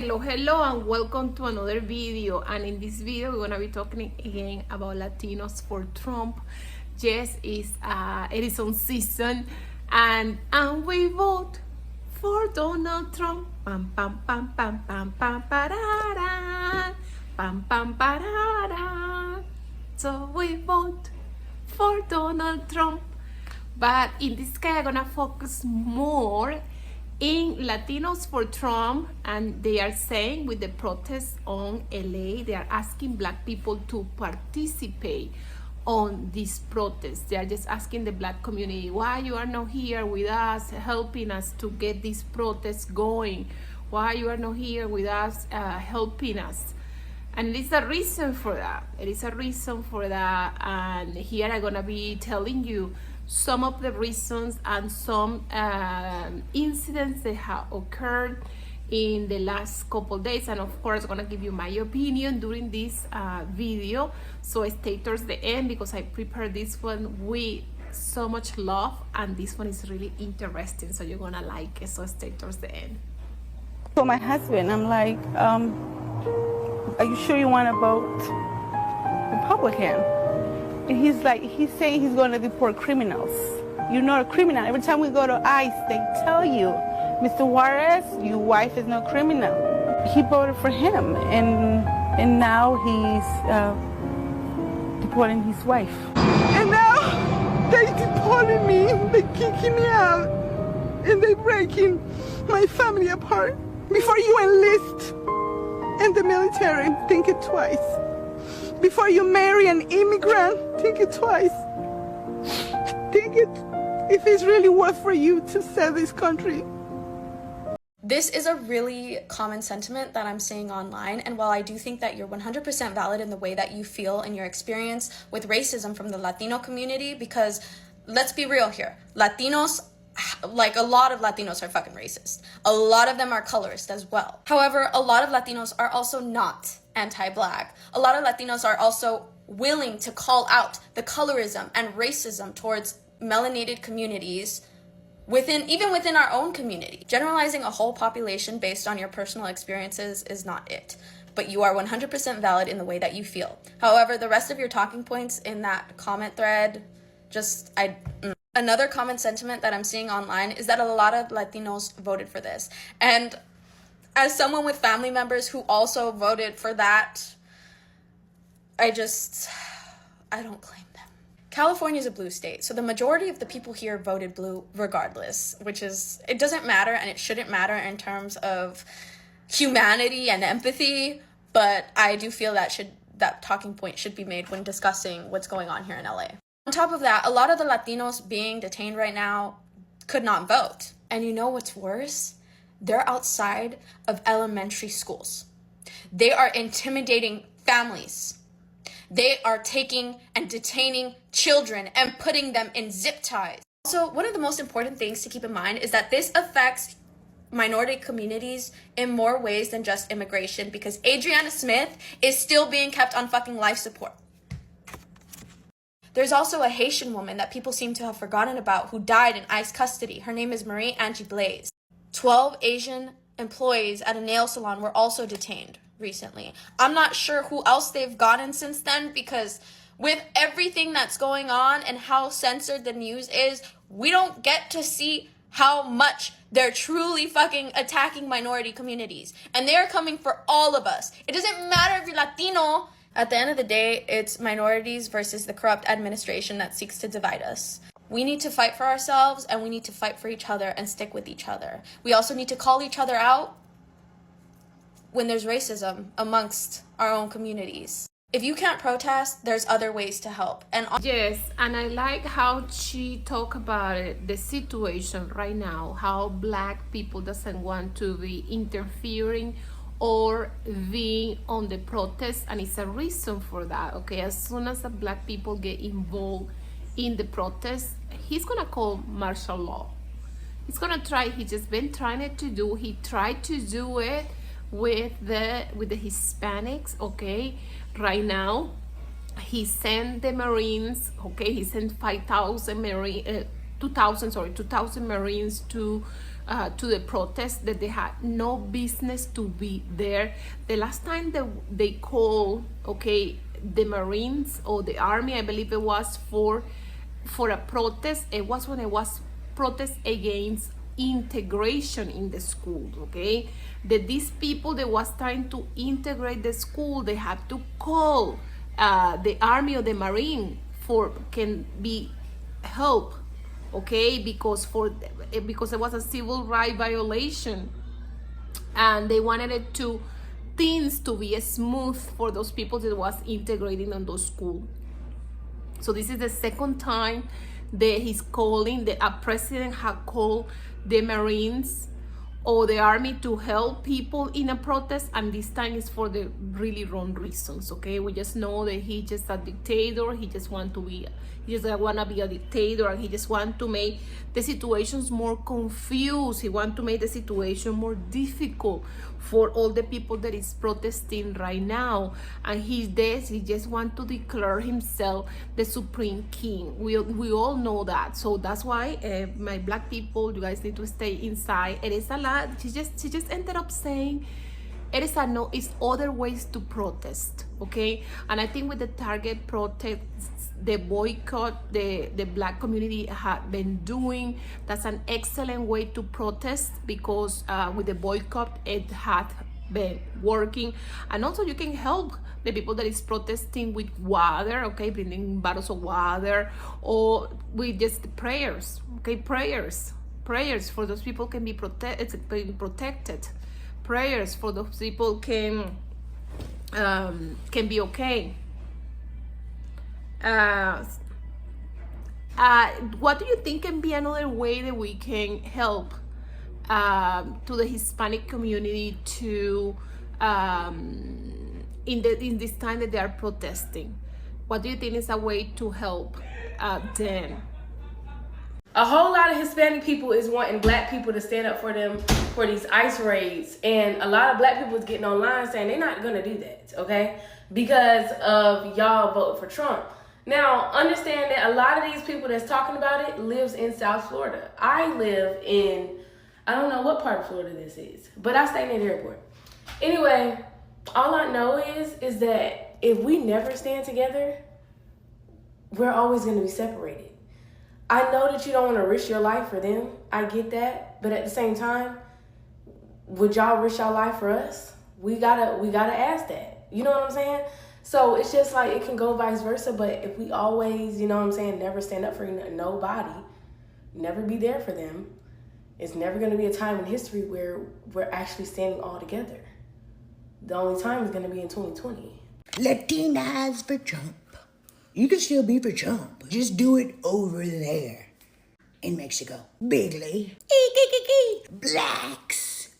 Hello and welcome to another video, and in this video we're going to be talking again about Latinos for Trump. Yes, it is on season, and we vote for Donald Trump. Pam pam pam pam pam pam parara, pam pam parara. So we vote for Donald Trump, but in this case I'm gonna focus more in Latinos for Trump, and they are saying with the protests on LA, they are asking Black people to participate on these protests. They are just asking the Black community, why you are not here with us, helping us to get these protests going? Why you are not here with us, helping us? And it is a reason for that. It is a reason for that, and here I'm gonna be telling you some of the reasons and some incidents that have occurred in the last couple days, and of course I'm gonna give you my opinion during this video, so stay towards the end because I prepared this one with so much love, and this one is really interesting, so you're gonna like it, so stay towards the end. So my husband, I'm like, are you sure you want to vote Republican? And he's saying he's going to deport criminals. You're not a criminal. Every time we go to ICE, they tell you, Mr. Juarez, your wife is no criminal. He voted for him, and now he's deporting his wife. And now they deported me, they kicking me out, and they breaking my family apart. Before you enlist in the military, think it twice. Before you marry an immigrant, think it twice. Think it if it's really worth for you to sell this country. This is a really common sentiment that I'm seeing online, and while I do think that you're 100% valid in the way that you feel in your experience with racism from the Latino community, because let's be real here, Latinos, like a lot of Latinos are fucking racist. A lot of them are colorist as well. However, a lot of Latinos are also not anti-Black. A lot of Latinos are also willing to call out the colorism and racism towards melanated communities even within our own community. Generalizing a whole population based on your personal experiences is not it, but you are 100% valid in the way that you feel. However, the rest of your talking points in that comment thread, Another common sentiment that I'm seeing online is that a lot of Latinos voted for this. And as someone with family members who also voted for that, I don't claim them. California is a blue state, so the majority of the people here voted blue regardless, it doesn't matter, and it shouldn't matter in terms of humanity and empathy, but I do feel that talking point should be made when discussing what's going on here in LA. On top of that, a lot of the Latinos being detained right now could not vote. And you know what's worse? They're outside of elementary schools. They are intimidating families. They are taking and detaining children and putting them in zip ties. Also, one of the most important things to keep in mind is that this affects minority communities in more ways than just immigration, because Adriana Smith is still being kept on fucking life support. There's also a Haitian woman that people seem to have forgotten about who died in ICE custody. Her name is Marie-Angie Blaze. 12 Asian employees at a nail salon were also detained recently. I'm not sure who else they've gotten since then, because with everything that's going on and how censored the news is, we don't get to see how much they're truly fucking attacking minority communities. And they are coming for all of us. It doesn't matter if you're Latino. At the end of the day, it's minorities versus the corrupt administration that seeks to divide us. We need to fight for ourselves, and we need to fight for each other and stick with each other. We also need to call each other out when there's racism amongst our own communities. If you can't protest, there's other ways to help. Yes, and I like how she talked about it, the situation right now, how Black people doesn't want to be interfering or being on the protest, and it's a reason for that. Okay, as soon as the Black people get involved in the protest, he's gonna call martial law. He's gonna try. He just been trying it to do. He tried to do it with the Hispanics. Okay, right now he sent the Marines. Okay, he sent 2,000 Marines to to the protest, that they had no business to be there. The last time that they called, okay, the Marines or the Army, I believe it was for a protest, it was when it was protest against integration in the school, okay, that these people that was trying to integrate the school, they had to call the Army or the Marine for can be help, okay, because it was a civil right violation, and they wanted it to things to be smooth for those people that was integrating on those schools. So this is the second time that he's calling, that a president had called the Marines or the Army to help people in a protest, and this time is for the really wrong reasons, okay? We just know that he's just a dictator. He just want to be a dictator, and he just want to make the situations more confused. He want to make the situation more difficult for all the people that is protesting right now, and he just want to declare himself the supreme king. We all know that. So that's why my black people, you guys need to stay inside. It is a lot. She just ended up saying it's other ways to protest, okay? And I think with the Target protests, the boycott the black community had been doing, that's an excellent way to protest, because with the boycott it had been working. And also you can help the people that is protesting with water, okay, bringing bottles of water, or with just prayers, okay, prayers for those people can be protected. Prayers for those people can be okay. What do you think can be another way that we can help to the Hispanic community to in this time that they are protesting? What do you think is a way to help them? A whole lot of Hispanic people is wanting black people to stand up for them for these ICE raids. And a lot of black people is getting online saying they're not going to do that, okay? Because of y'all vote for Trump. Now, understand that a lot of these people that's talking about it lives in South Florida. I live in, I don't know what part of Florida this is, but I stay near the airport. Anyway, all I know is that if we never stand together, we're always going to be separated. I know that you don't want to risk your life for them. I get that. But at the same time, would y'all risk your life for us? We gotta ask that. You know what I'm saying? So it's just like it can go vice versa. But if we always, you know what I'm saying, never stand up for nobody, never be there for them, it's never going to be a time in history where we're actually standing all together. The only time is going to be in 2020. Latinas for Trump. You can still be for Trump. Just do it over there in Mexico. Bigly.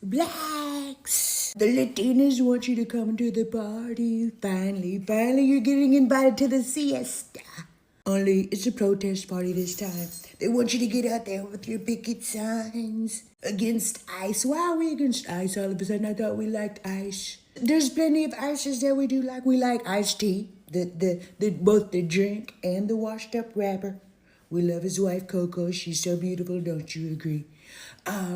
Blacks. The Latinos want you to come to the party. Finally, you're getting invited to the siesta. Only it's a protest party this time. They want you to get out there with your picket signs against ICE. Why are we against ICE all of a sudden? I thought we liked ICE. There's plenty of ICEs that we do like. We like iced tea. Both the drink and the washed up wrapper. We love his wife Coco. She's so beautiful, don't you agree?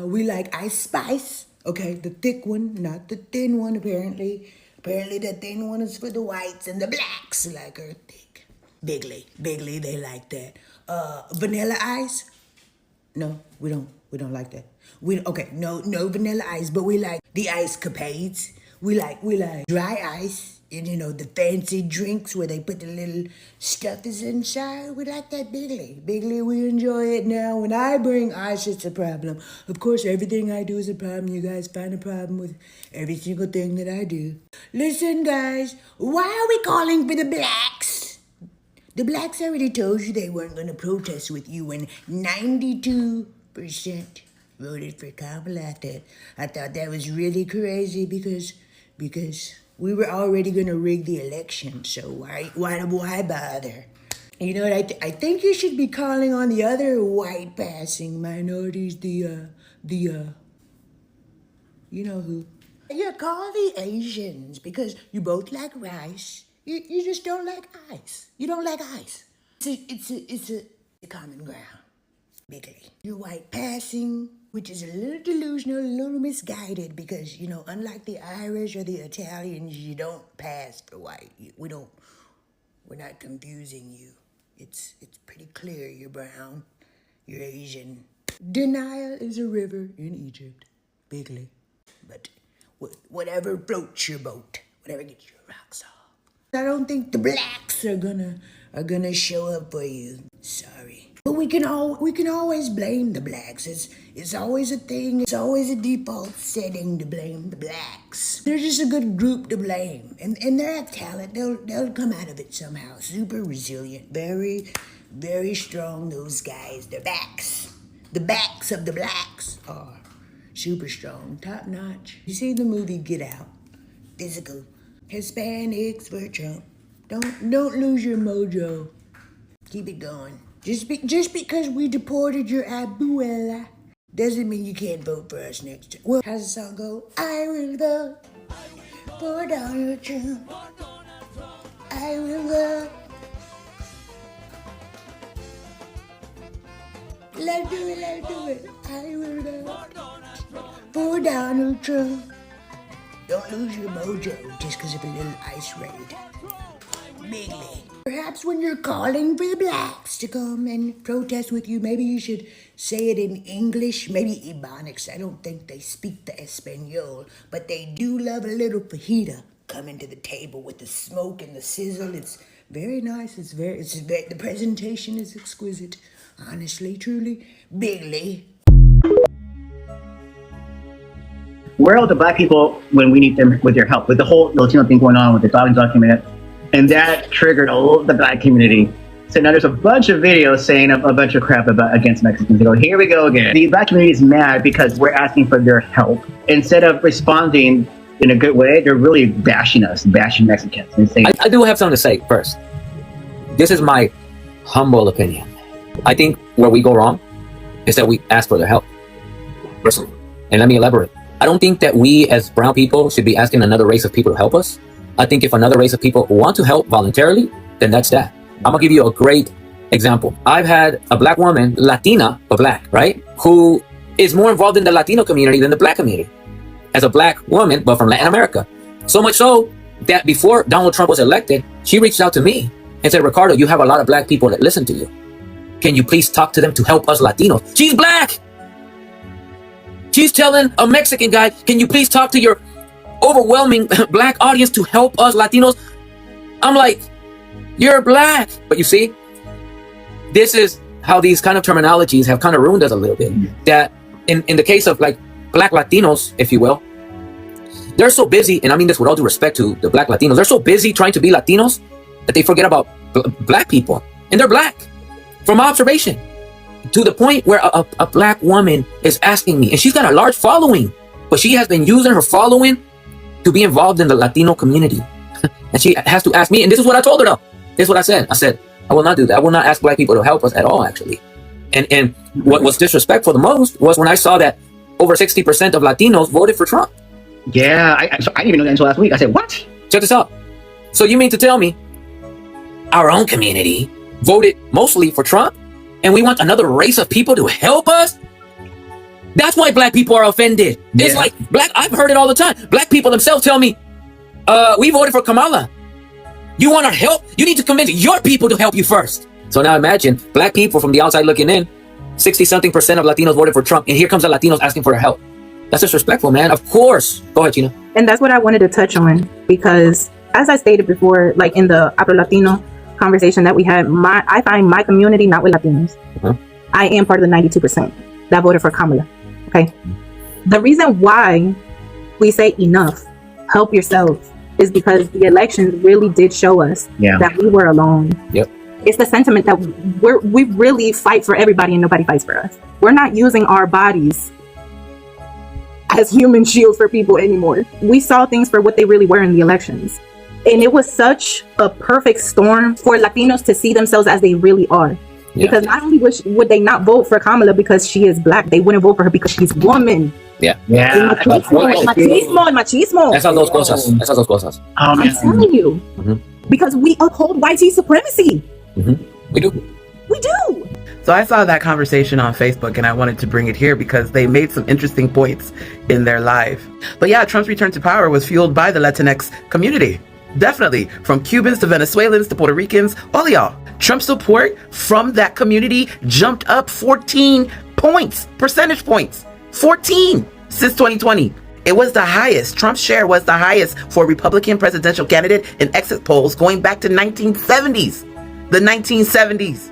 We like Ice Spice. Okay, the thick one, not the thin one apparently. Apparently the thin one is for the whites and the blacks like her thick. Bigly, they like that. Vanilla ice? No, we don't like that. No vanilla ice, but we like the ice capades. We like dry ice. And you know, the fancy drinks where they put the little stuffies inside. We like that bigly. We enjoy it now. When I bring ice, it's a problem. Of course, everything I do is a problem. You guys find a problem with every single thing that I do. Listen, guys, why are we calling for the blacks? The blacks already told you they weren't going to protest with you when 92% voted for Kamala. I thought that was really crazy because we were already going to rig the election, so why bother? You know what, I think you should be calling on the other white passing minorities, you know who. Yeah, call the Asians, because you both like rice. You just don't like ice. You don't like ice. It's a common ground, bigly. You're white passing, which is a little delusional, a little misguided because, you know, unlike the Irish or the Italians, you don't pass for white. We're not confusing you. It's pretty clear you're brown, you're Asian. Denial is a river in Egypt, bigly. But whatever floats your boat, whatever gets your rocks off. I don't think the blacks are gonna show up for you. Sorry. But we can always blame the blacks. It's always a thing. It's always a default setting to blame the blacks. They're just a good group to blame, and they have talent. They'll come out of it somehow. Super resilient, very, very strong. Those guys, the backs of the blacks are super strong, top notch. You see the movie Get Out? Physical. Hispanics for Trump. Don't lose your mojo. Keep it going. Just because we deported your abuela doesn't mean you can't vote for us next time. Well, how's the song go? I will vote for Donald Trump. I will vote. Let's do it. I will vote for Donald Trump. Don't lose your mojo just because of a little ice raid. Bigly. Perhaps when you're calling for the blacks to come and protest with you, maybe you should say it in English, maybe Ebonics. I don't think they speak the Espanol, but they do love a little fajita coming to the table with the smoke and the sizzle. It's very nice. The presentation is exquisite. Honestly, truly, bigly. Where are the black people when we need them with your help? With the whole Latino thing going on with the dog document, and that triggered all the black community. So now there's a bunch of videos saying a bunch of crap against Mexicans. They go, here we go again. The black community is mad because we're asking for their help. Instead of responding in a good way, they're really bashing us, bashing Mexicans. And saying, I do have something to say first. This is my humble opinion. I think where we go wrong is that we ask for their help. Personally. And let me elaborate. I don't think that we as brown people should be asking another race of people to help us. I think if another race of people want to help voluntarily, then that's that. I'm gonna give you a great example. I've had a black woman, Latina, but black, right? Who is more involved in the Latino community than the black community. As a black woman, but from Latin America. So much so that before Donald Trump was elected, she reached out to me and said, Ricardo, you have a lot of black people that listen to you. Can you please talk to them to help us Latinos? She's black! She's telling a Mexican guy, can you please talk to your overwhelming black audience to help us Latinos? I'm like, you're black. But you see, this is how these kind of terminologies have kind of ruined us a little bit. That in the case of like black Latinos, if you will, they're so busy, and I mean this with all due respect to the black Latinos, they're so busy trying to be Latinos that they forget about black people. And they're black, from my observation. To the point where a black woman is asking me, and she's got a large following, but she has been using her following to be involved in the Latino community. And she has to ask me, and this is what I told her though. This is what I said. I said, I will not do that. I will not ask black people to help us at all, actually. And what was disrespectful the most was when I saw that over 60% of Latinos voted for Trump. yeah, I didn't even know that until last week. I said, what? Check this out. So you mean to tell me our own community voted mostly for Trump, and we want another race of people to help us? That's why black people are offended. Yeah. It's like I've heard it all the time. Black people themselves tell me, we voted for Kamala. You want our help? You need to convince your people to help you first. So now imagine black people from the outside looking in, 60-something% of Latinos voted for Trump, and here comes the Latinos asking for their help. That's disrespectful, man. Of course. Go ahead, Gina. And that's what I wanted to touch on, because as I stated before, like in the Afro Latino conversation that we had, I find my community not with Latinos. I am part of the 92% that voted for Kamala. Okay. The reason why we say enough, help yourself, is because the elections really did show us that we were alone. Yep. It's the sentiment that we really fight for everybody and nobody fights for us. We're not using our bodies as human shields for people anymore. We saw things for what they really were in the elections. And it was such a perfect storm for Latinos to see themselves as they really are. Yeah. Because not only would they not vote for Kamala because she is black, they wouldn't vote for her because she's woman. Yeah. Machismo. Esas dos cosas. I'm telling you. Because we uphold white supremacy. We do. So I saw that conversation on Facebook and I wanted to bring it here because they made some interesting points in their live. But yeah, Trump's return to power was fueled by the Latinx community. Definitely. From Cubans to Venezuelans to Puerto Ricans, all of y'all. Trump's support from that community jumped up 14 points, percentage points. 14 since 2020. It was the highest. Trump's share was the highest for a Republican presidential candidate in exit polls going back to 1970s. The 1970s.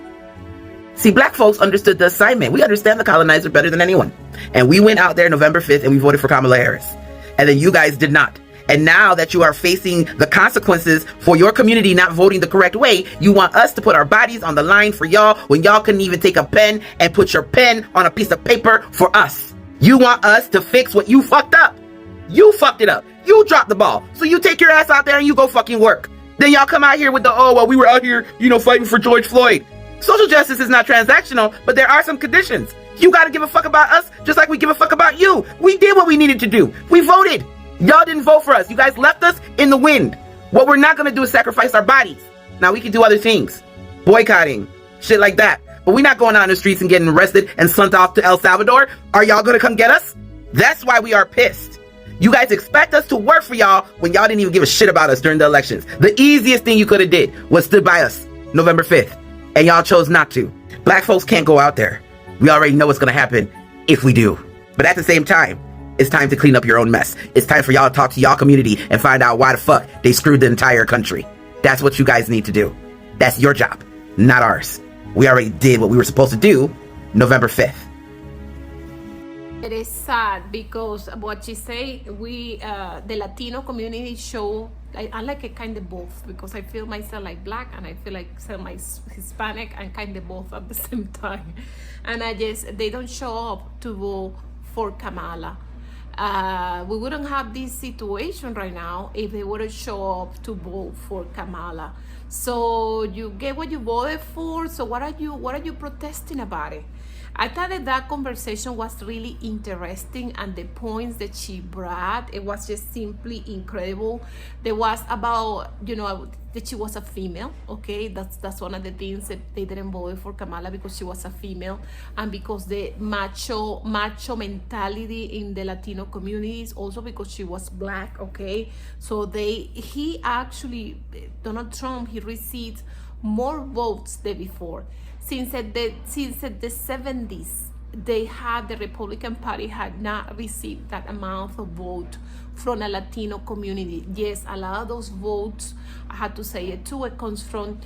See, black folks understood the assignment. We understand the colonizer better than anyone. And we went out there November 5th and we voted for Kamala Harris. And then you guys did not. And now that you are facing the consequences for your community not voting the correct way, you want us to put our bodies on the line for y'all when y'all couldn't even take a pen and put your pen on a piece of paper for us. You want us to fix what you fucked up. You fucked it up. You dropped the ball. So you take your ass out there and you go fucking work. Then y'all come out here with the, oh, well, we were out here, fighting for George Floyd. Social justice is not transactional, but there are some conditions. You gotta give a fuck about us just like we give a fuck about you. We did what we needed to do. We voted. Y'all didn't vote for us. You guys left us in the wind. What we're not gonna do is sacrifice our bodies. Now we can do other things. Boycotting, shit like that. But we're not going out in the streets and getting arrested and sent off to El Salvador. Are y'all gonna come get us? That's why we are pissed. You guys expect us to work for y'all when y'all didn't even give a shit about us during the elections. The easiest thing you could have did was stood by us November 5th. And y'all chose not to. Black folks can't go out there. We already know what's gonna happen if we do. But at the same time, it's time to clean up your own mess. It's time for y'all to talk to y'all community and find out why the fuck they screwed the entire country. That's what you guys need to do. That's your job, not ours. We already did what we were supposed to do November 5th. It is sad because what you say, we, the Latino community show, I'm like a kind of both because I feel myself like black and I feel like my Hispanic and kind of both at the same time. And they don't show up to vote for Kamala. We wouldn't have this situation right now if they wouldn't show up to vote for Kamala. So you get what you voted for. So what are you protesting about it? I thought that conversation was really interesting, and the points that she brought, it was just simply incredible. There was about, that she was a female, okay? That's one of the things that they didn't vote for Kamala because she was a female, and because the macho mentality in the Latino communities, also because she was black, okay? So Donald Trump, he received more votes than before. Since the 70s, the Republican Party had not received that amount of vote from a Latino community. Yes, a lot of those votes, I had to say it too, it comes from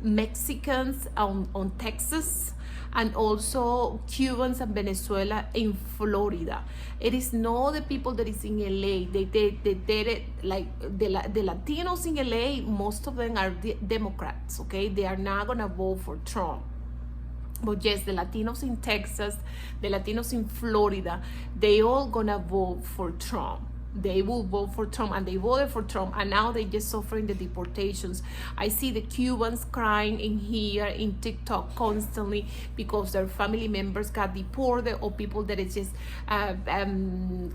Mexicans on Texas, and also Cubans and Venezuela in Florida. It is not the people that is in LA. They did it like the Latinos in LA. Most of them are Democrats. Okay, they are not gonna vote for Trump. But yes, the Latinos in Texas, the Latinos in Florida, they all gonna vote for Trump. They will vote for Trump, and they voted for Trump, and now they just suffering the deportations. I see the Cubans crying in here in TikTok constantly because their family members got deported, or people that is just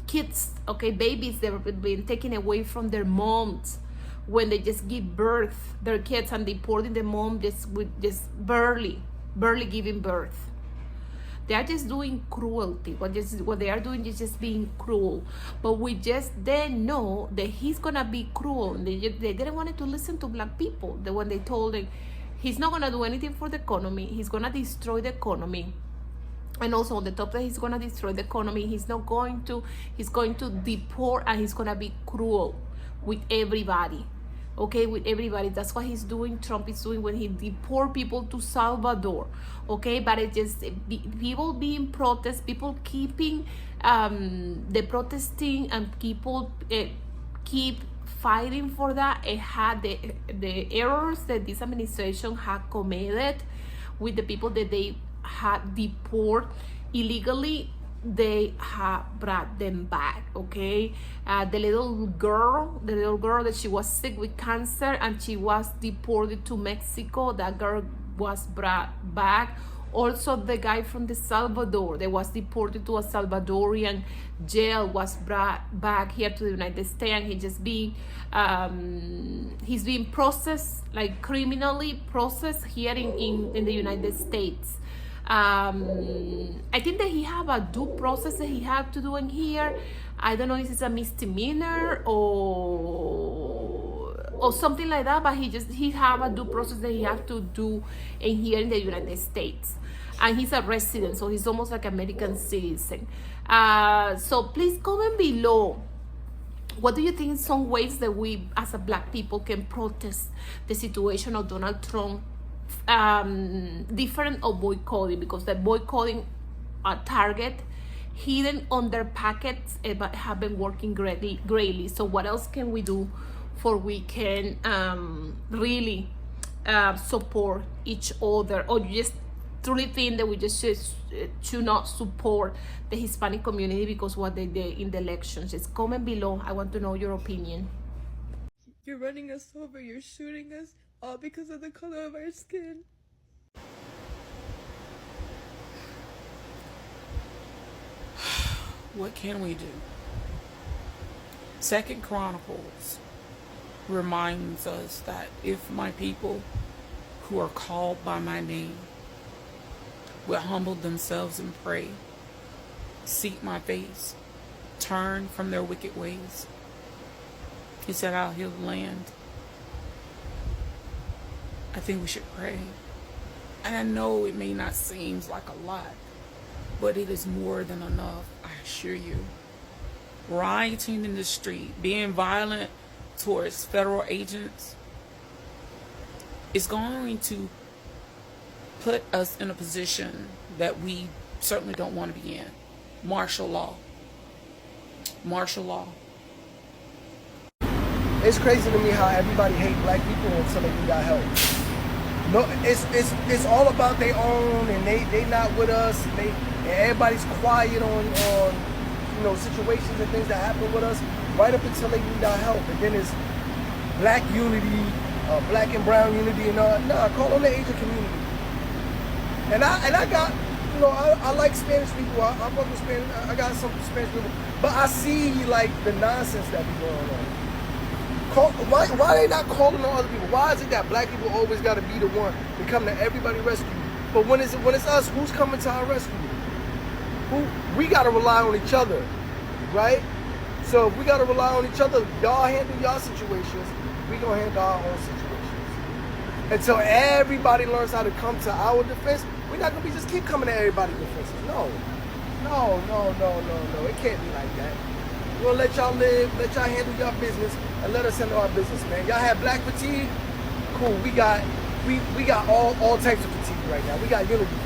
kids, okay, babies that have been taken away from their moms when they just give birth, their kids, and deporting the mom just barely giving birth. They are just doing cruelty. What they are doing is just being cruel. But we just then know that he's gonna be cruel. They didn't want to listen to black people. When they told him he's not gonna do anything for the economy, he's gonna destroy the economy. And also on the top that he's gonna destroy the economy, he's going to deport, and he's gonna be cruel with everybody. Okay, with everybody. That's what he's doing. Trump is doing when he deport people to Salvador. Okay, but it just people being protest, people keeping the protesting, and people keep fighting for that. It had the errors that this administration had committed with the people that they had deport illegally. They have brought them back. Okay, the little girl that she was sick with cancer and she was deported to Mexico, that girl was brought back. Also the guy from the Salvador that was deported to a Salvadorian jail was brought back here to the United States, and he's being processed, like criminally processed here in the United States. I think that he have a due process that he have to do in here. I don't know if it's a misdemeanor or something like that, but he have a due process that he have to do in here in the United States. And he's a resident, so he's almost like an American citizen. So please comment below. What do you think some ways that we as a black people can protest the situation of Donald Trump, different of boycotting, because the boycotting a Target, hidden under packets, but have been working greatly. So what else can we do for we can really support each other? Or you just truly think that we just should not support the Hispanic community because what they did in the elections? Just comment below. I want to know your opinion. You're running us over, you're shooting us, all because of the color of our skin. What can we do? Second Chronicles reminds us that if my people who are called by my name will humble themselves and pray, seek my face, turn from their wicked ways, he said, I'll heal the land. I think we should pray. And I know it may not seem like a lot, but it is more than enough, I assure you. Rioting in the street, being violent towards federal agents is going to put us in a position that we certainly don't want to be in. Martial law. Martial law. It's crazy to me how everybody hate black people until they got help. No, it's all about their own, and they not with us. And everybody's quiet on situations and things that happen with us right up until they need our help. And then it's black unity, black and brown unity, and call on the Asian community. And I got, I like Spanish people. I fuck with Spanish. I got some Spanish people, but I see like the nonsense that be going on. Why they not calling on other people? Why is it that black people always got to be the one to come to everybody rescue? But when it's us, who's coming to our rescue? We got to rely on each other, right? So if we got to rely on each other, y'all handle y'all situations, we gonna handle our own situations. Until everybody learns how to come to our defense, we're not gonna just keep coming to everybody's defenses. No. It can't be like that. We're gonna let y'all live, let y'all handle y'all business, and let us handle our business, man. Y'all have black fatigue? Cool. We got all types of fatigue right now. We got unity fatigue.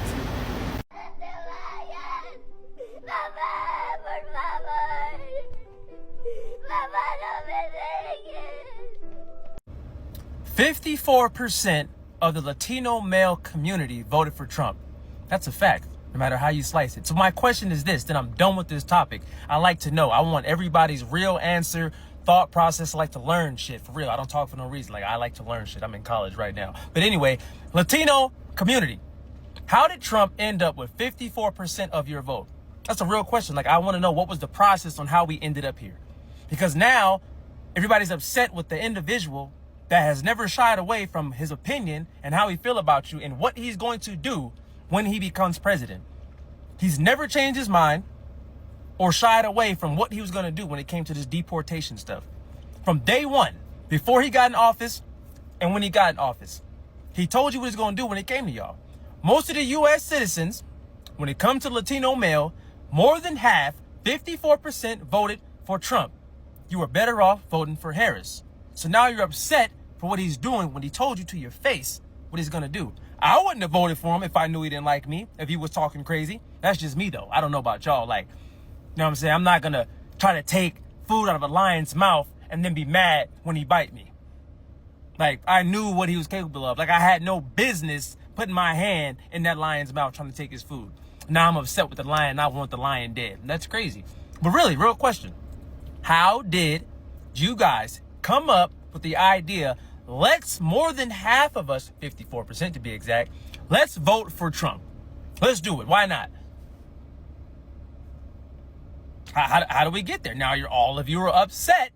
54% of the Latino male community voted for Trump. That's a fact, no matter how you slice it. So my question is this, then I'm done with this topic. I like to know. I want everybody's real answer, thought process. I like to learn shit, for real. I don't talk for no reason. Like, I like to learn shit. I'm in college right now. But anyway, Latino community. How did Trump end up with 54% of your vote? That's a real question. Like, I want to know what was the process on how we ended up here. Because now everybody's upset with the individual that has never shied away from his opinion and how he feel about you and what he's going to do when he becomes president. He's never changed his mind or shied away from what he was going to do when it came to this deportation stuff. From day one, before he got in office and when he got in office, he told you what he's going to do when it came to y'all. Most of the U.S. citizens, when it comes to Latino male, more than half, 54% voted for Trump. You were better off voting for Harris. So now you're upset for what he's doing when he told you to your face what he's going to do. I wouldn't have voted for him if I knew he didn't like me, if he was talking crazy. That's just me, though. I don't know about y'all. Like, you know what I'm saying? I'm not going to try to take food out of a lion's mouth and then be mad when he bite me. Like, I knew what he was capable of. Like, I had no business putting my hand in that lion's mouth trying to take his food. Now I'm upset with the lion. I want the lion dead. That's crazy. But really, real question. How did you guys come up with the idea, let's, more than half of us, 54% to be exact, let's vote for Trump? Let's do it. Why not? How do we get there? Now all of you are upset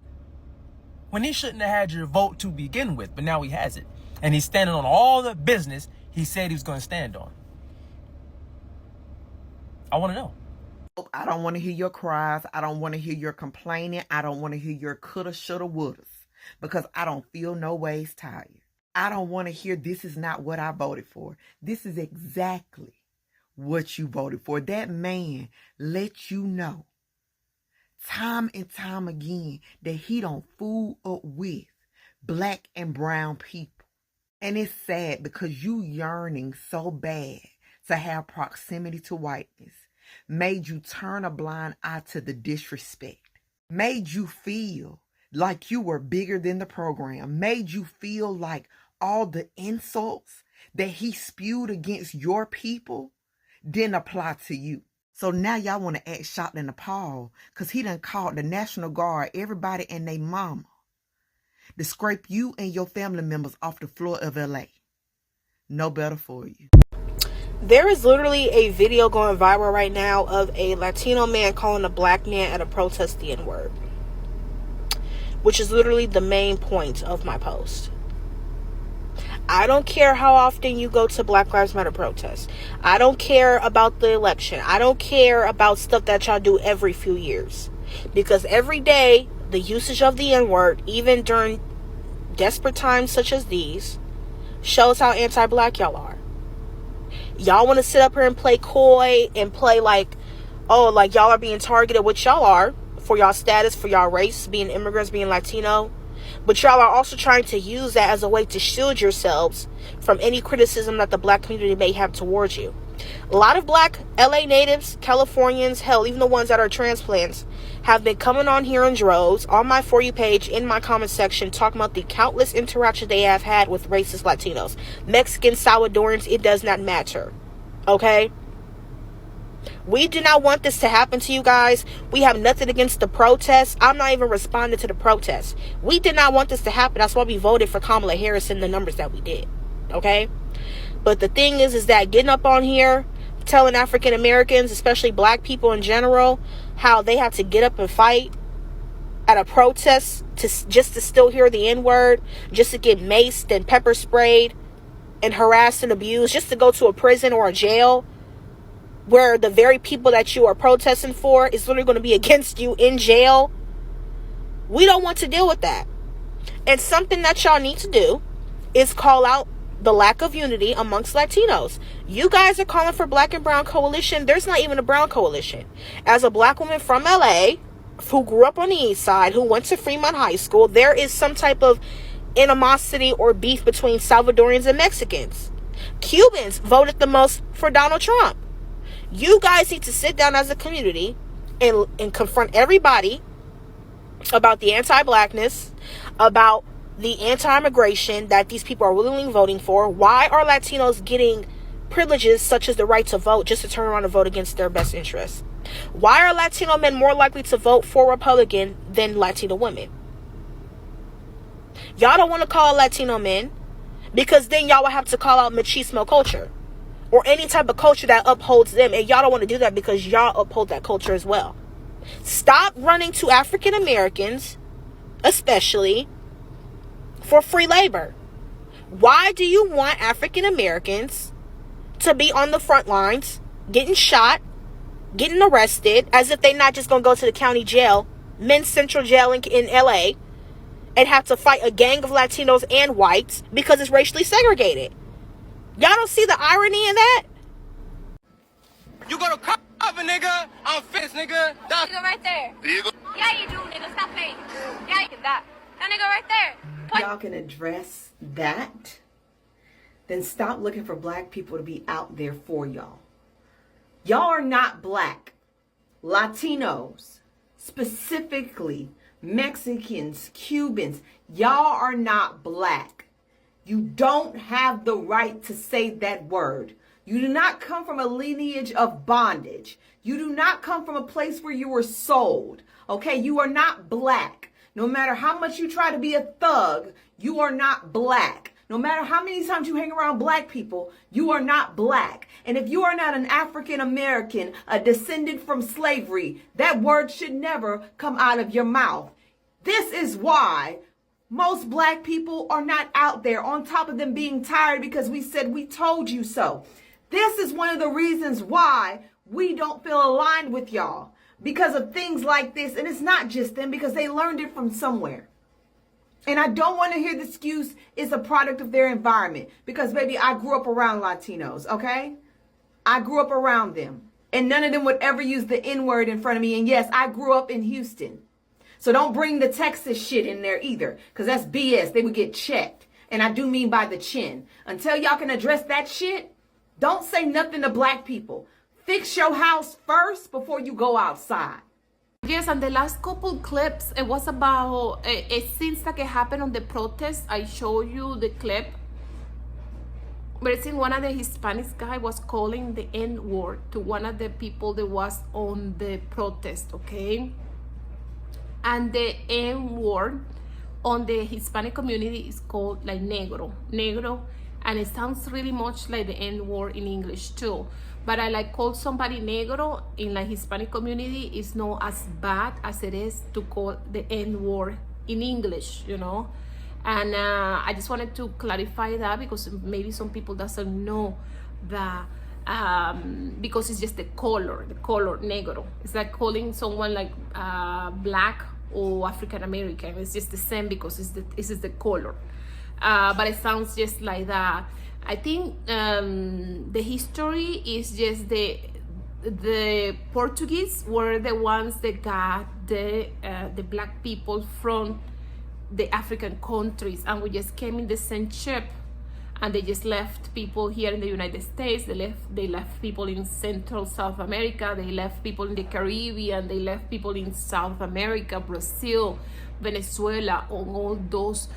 when he shouldn't have had your vote to begin with, but now he has it. And he's standing on all the business he said he was going to stand on. I want to know. I don't want to hear your cries. I don't want to hear your complaining. I don't want to hear your coulda, shoulda, wouldas, because I don't feel no ways tired. I don't want to hear this is not what I voted for. This is exactly what you voted for. That man let you know time and time again that he don't fool up with black and brown people. And it's sad because you yearning so bad to have proximity to whiteness made you turn a blind eye to the disrespect, made you feel like you were bigger than the program, made you feel like all the insults that he spewed against your people didn't apply to you. So now y'all want to act shocked and appalled because he done called the National Guard, everybody and they mama, to scrape you and your family members off the floor of LA. No better for you. There is literally a video going viral right now of a Latino man calling a black man at a protest the N-word, which is literally the main point of my post. I don't care how often you go to Black Lives Matter protests. I don't care about the election. I don't care about stuff that y'all do every few years. Because every day, the usage of the N-word, even during desperate times such as these, shows how anti-black y'all are. Y'all want to sit up here and play coy and play like, oh, like y'all are being targeted, which y'all are, for y'all status, for y'all race, being immigrants, being Latino. But y'all are also trying to use that as a way to shield yourselves from any criticism that the black community may have towards you. A lot of black LA natives, Californians, hell, even the ones that are transplants, have been coming on here in droves on my For You page, in my comment section, talking about the countless interactions they have had with racist Latinos, Mexicans, Salvadorans. It does not matter. Okay? We do not want this to happen to you guys. We have nothing against the protests. I'm not even responding to the protests. We did not want this to happen. That's why we voted for Kamala Harris in the numbers that we did. Okay? But the thing is that getting up on here, telling African Americans, especially black people in general, how they have to get up and fight at a protest just to still hear the N-word, just to get maced and pepper sprayed and harassed and abused, just to go to a prison or a jail where the very people that you are protesting for is literally going to be against you in jail. We don't want to deal with that. And something that y'all need to do is call out the lack of unity amongst Latinos. You guys are calling for black and brown coalition. There's not even a brown coalition. As a black woman from LA who grew up on the east side, who went to Fremont High School, there is some type of animosity or beef between Salvadorians and Mexicans. Cubans voted the most for Donald Trump. You guys need to sit down as a community and confront everybody about the anti-blackness, about the anti-immigration that these people are willingly voting for. Why are Latinos getting privileges such as the right to vote just to turn around and vote against their best interests? Why are Latino men more likely to vote for Republican than Latino women? Y'all don't want to call Latino men because then y'all will have to call out machismo culture or any type of culture that upholds them, and y'all don't want to do that because y'all uphold that culture as well. Stop running to African Americans, especially, for free labor. Why do you want African Americans to be on the front lines, getting shot, getting arrested, as if they're not just going to go to the county jail, men's central jail in LA, and have to fight a gang of Latinos and whites because it's racially segregated? Y'all don't see the irony in that? You gonna cover, nigga? I'm fist, nigga. That nigga right there. Yeah, you do, nigga. Stop playing. Yeah, you can that. That nigga right there. Y'all can address that, then stop looking for black people to be out there for y'all. Y'all are not black. Latinos, specifically Mexicans, Cubans, y'all are not black. You don't have the right to say that word. You do not come from a lineage of bondage. You do not come from a place where you were sold. Okay, you are not black. No matter how much you try to be a thug, you are not black. No matter how many times you hang around black people, you are not black. And if you are not an African American, a descendant from slavery, that word should never come out of your mouth. This is why most black people are not out there, on top of them being tired because we said we told you so. This is one of the reasons why we don't feel aligned with y'all because of things like this. And it's not just them, because they learned it from somewhere. And I don't want to hear the excuse it's a product of their environment, because baby, I grew up around Latinos, okay? I grew up around them, and none of them would ever use the N-word in front of me. And yes, I grew up in Houston. So don't bring the Texas shit in there either, because that's BS. They would get checked. And I do mean by the chin. Until y'all can address that shit, don't say nothing to black people. Fix your house first before you go outside. Yes, and the last couple clips, it was about a things that happened on the protest. I show you the clip. But I think one of the Hispanic guy was calling the N-word to one of the people that was on the protest, okay? And the N-word on the Hispanic community is called like negro, and it sounds really much like the N-word in English too. But I like call somebody negro in the Hispanic community is not as bad as it is to call the N-word in English, you know. And I just wanted to clarify that, because maybe some people doesn't know that, because it's just the color negro. It's like calling someone like black or African American. It's just the same, because it's the color. But it sounds just like that. I think the history is just the Portuguese were the ones that got the black people from the African countries, and we just came in the same ship, and they just left people here in the United States. They left people in Central South America. They left people in the Caribbean. They left people in South America, Brazil, Venezuela, on all those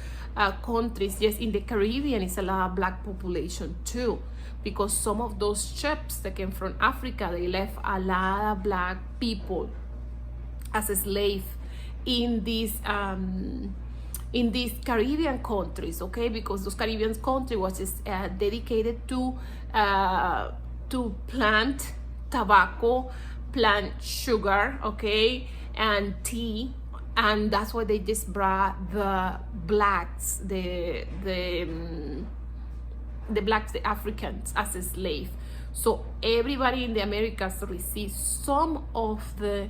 countries. Yes, in the Caribbean is a lot of black population too, because some of those ships that came from Africa, they left a lot of black people as a slave in these Caribbean countries, okay? Because those Caribbean countries was just dedicated to plant tobacco, plant sugar, okay, and tea. And that's why they just brought the blacks, the blacks, the Africans, as a slave. So everybody in the Americas received some of the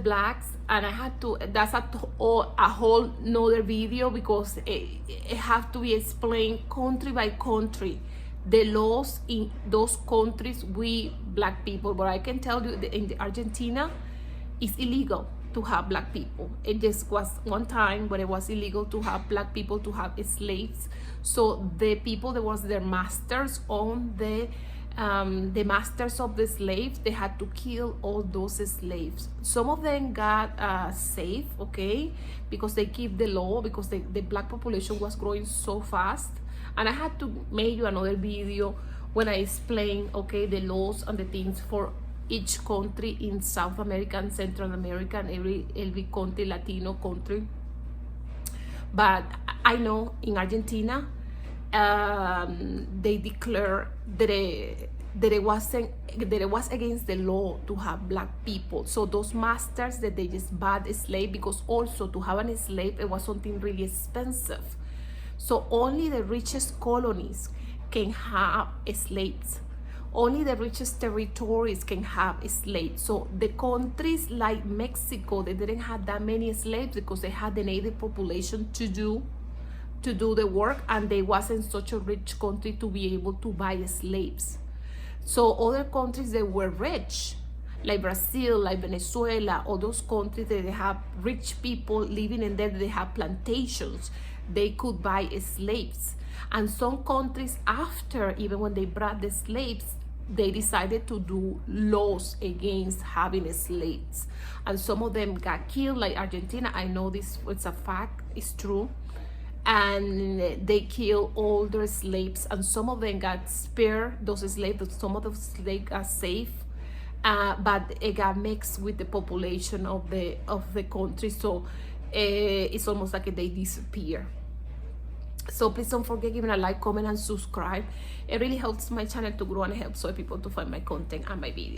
blacks, and I had to, that's a whole nother video, because it have to be explained country by country, the laws in those countries, we black people. But I can tell you that in the Argentina, it's illegal to have black people. It just was one time, but it was illegal to have black people, to have slaves. So the people that was their masters on the masters of the slaves, they had to kill all those slaves. Some of them got safe, okay, because they keep the law, because the black population was growing so fast. And I had to make you another video when I explain, okay, the laws and the things for each country in South America and Central America, and every country, Latino country. But I know in Argentina, they declare that it was against the law to have black people. So those masters that they just bought a slave, because also to have a slave, it was something really expensive. So only the richest colonies can have slaves. Only the richest territories can have slaves. So the countries like Mexico, they didn't have that many slaves, because they had the native population to do the work, and they wasn't such a rich country to be able to buy slaves. So other countries that were rich, like Brazil, like Venezuela, all those countries that they have rich people living in there, they have plantations, they could buy slaves. And some countries, after, even when they brought the slaves, they decided to do laws against having slaves, and some of them got killed, like Argentina. I know this, it's a fact, it's true. And they killed all their slaves, and some of them got spared, those slaves, some of those slaves got safe, but it got mixed with the population of the country. So it's almost like they disappear. So please don't forget giving a like, comment, and subscribe. It really helps my channel to grow, and it helps other people to find my content and my videos.